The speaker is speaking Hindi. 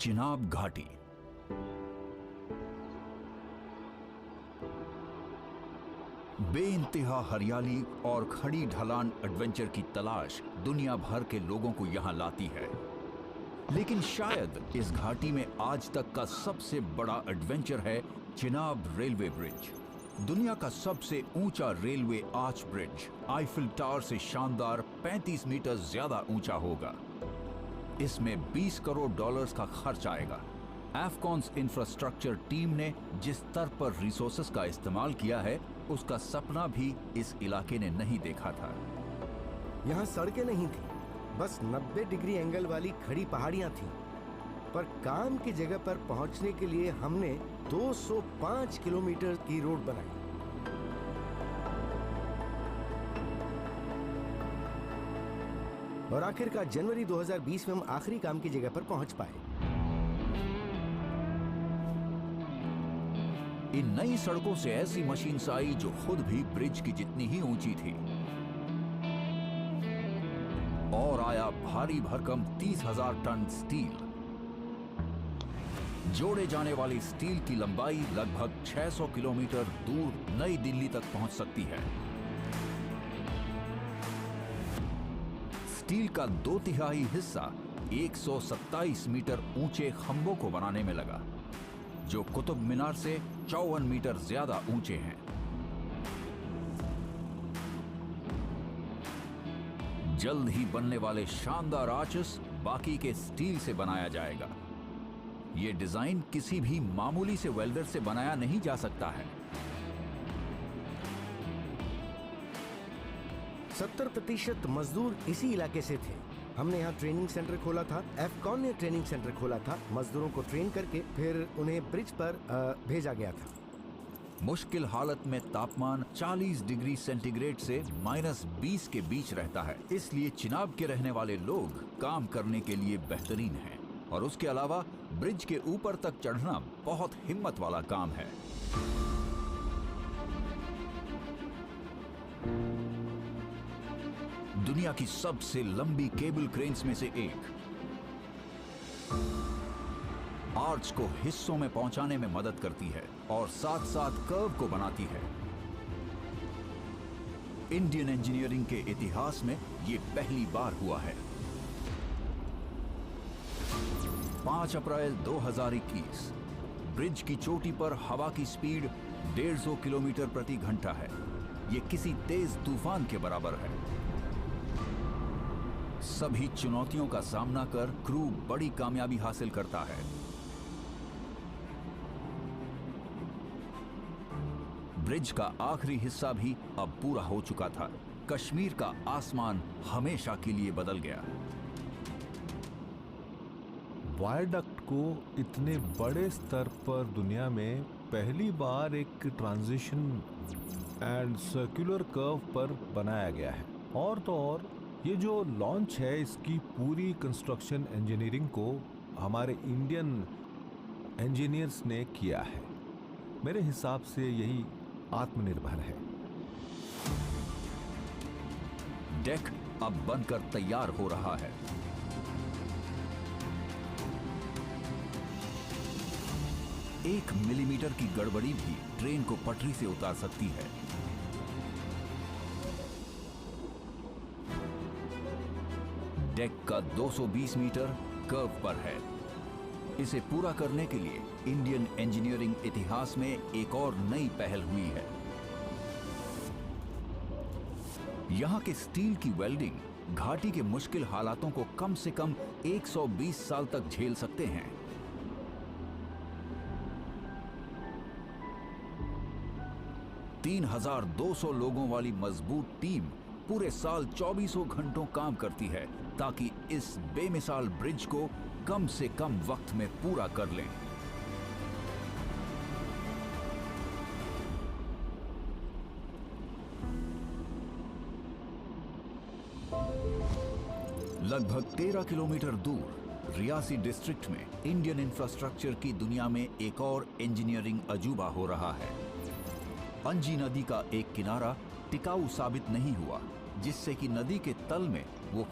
चिनाब घाटी। बेइंतहा हरियाली और खड़ी ढलान एडवेंचर की तलाश दुनिया भर के लोगों को यहां लाती है, लेकिन शायद इस घाटी में आज तक का सबसे बड़ा एडवेंचर है चिनाब रेलवे ब्रिज। दुनिया का सबसे ऊंचा railway arch bridge Eiffel tower से शानदार 35 मीटर ज्यादा ऊंचा होगा। इसमें $20 करोड़ का खर्च आएगा। एफकॉन्स इंफ्रास्ट्रक्चर टीम ने जिस स्तर पर रिसोर्सेस का इस्तेमाल किया है, उसका सपना भी इस इलाके ने नहीं देखा था। यहाँ सड़कें नहीं थी, बस 90 डिग्री एंगल वाली खड़ी पहाड़ियां थीं। पर काम की जगह पर पहुंचने के लिए हमने 205 किलोमीटर की रोड बनाई। और आखिरकार जनवरी 2020 में हम आखिरी काम की जगह पर पहुंच पाए। इन नई सड़कों से ऐसी मशीन्स आई जो खुद भी ब्रिज की जितनी ही ऊंची थी, और आया भारी भरकम 30,000 टन स्टील। जोड़े जाने वाली स्टील की लंबाई लगभग 600 किलोमीटर दूर नई दिल्ली तक पहुंच सकती है। स्टील का 2/3 हिस्सा 127 मीटर ऊंचे खंभों को बनाने में लगा, जो कुतुब मीनार से 54 मीटर ज्यादा ऊंचे हैं। जल्द ही बनने वाले शानदार आर्चेस बाकी के स्टील से बनाया जाएगा। यह डिजाइन किसी भी मामूली से वेल्डर से बनाया नहीं जा सकता है। 70% मजदूर इसी इलाके से थे। हमने यहाँ ट्रेनिंग सेंटर खोला था। एफकॉन ने ट्रेनिंग सेंटर खोला था। मजदूरों को ट्रेन करके फिर उन्हें ब्रिज पर भेजा गया था। मुश्किल हालत में तापमान 40 डिग्री सेंटीग्रेड से -20 के बीच रहता है, इसलिए चिनाब के रहने वाले लोग काम करने के लिए बेहतरीन हैं। और उसके अलावा ब्रिज के ऊपर तक चढ़ना बहुत हिम्मत वाला काम है। दुनिया की सबसे लंबी केबल क्रेन्स में से एक आर्च को हिस्सों में पहुंचाने में मदद करती है और साथ साथ कर्व को बनाती है। इंडियन इंजीनियरिंग के इतिहास में यह पहली बार हुआ है। 5 अप्रैल 2021 ब्रिज की चोटी पर हवा की स्पीड 150 किलोमीटर प्रति घंटा है। यह किसी तेज तूफान के बराबर है। सभी चुनौतियों का सामना कर क्रू बड़ी कामयाबी हासिल करता है। ब्रिज का आखिरी हिस्सा भी अब पूरा हो चुका था। कश्मीर का आसमान हमेशा के लिए बदल गया। वायडक्ट को इतने बड़े स्तर पर दुनिया में पहली बार एक ट्रांजिशन एंड सर्कुलर कर्व पर बनाया गया है। और तो और ये जो लॉन्च है, इसकी पूरी कंस्ट्रक्शन इंजीनियरिंग को हमारे इंडियन इंजीनियर्स ने किया है। मेरे हिसाब से यही आत्मनिर्भर है। डेक अब बनकर तैयार हो रहा है। एक मिलीमीटर की गड़बड़ी भी ट्रेन को पटरी से उतार सकती है। डेक का 220 मीटर कर्व पर है। इसे पूरा करने के लिए इंडियन इंजीनियरिंग इतिहास में एक और नई पहल हुई है। यहां के स्टील की वेल्डिंग घाटी के मुश्किल हालातों को कम से कम 120 साल तक झेल सकते हैं। $3,200 लोगों वाली मजबूत टीम पूरे साल 24 घंटों काम करती है, ताकि इस बेमिसाल ब्रिज को कम से कम वक्त में पूरा कर लें। लगभग 13 किलोमीटर दूर रियासी डिस्ट्रिक्ट में इंडियन इंफ्रास्ट्रक्चर की दुनिया में एक और इंजीनियरिंग अजूबा हो रहा है। अंजी नदी का एक किनारा टिकाऊ साबित नहीं हुआ, जिससे कि नदी के तल में वो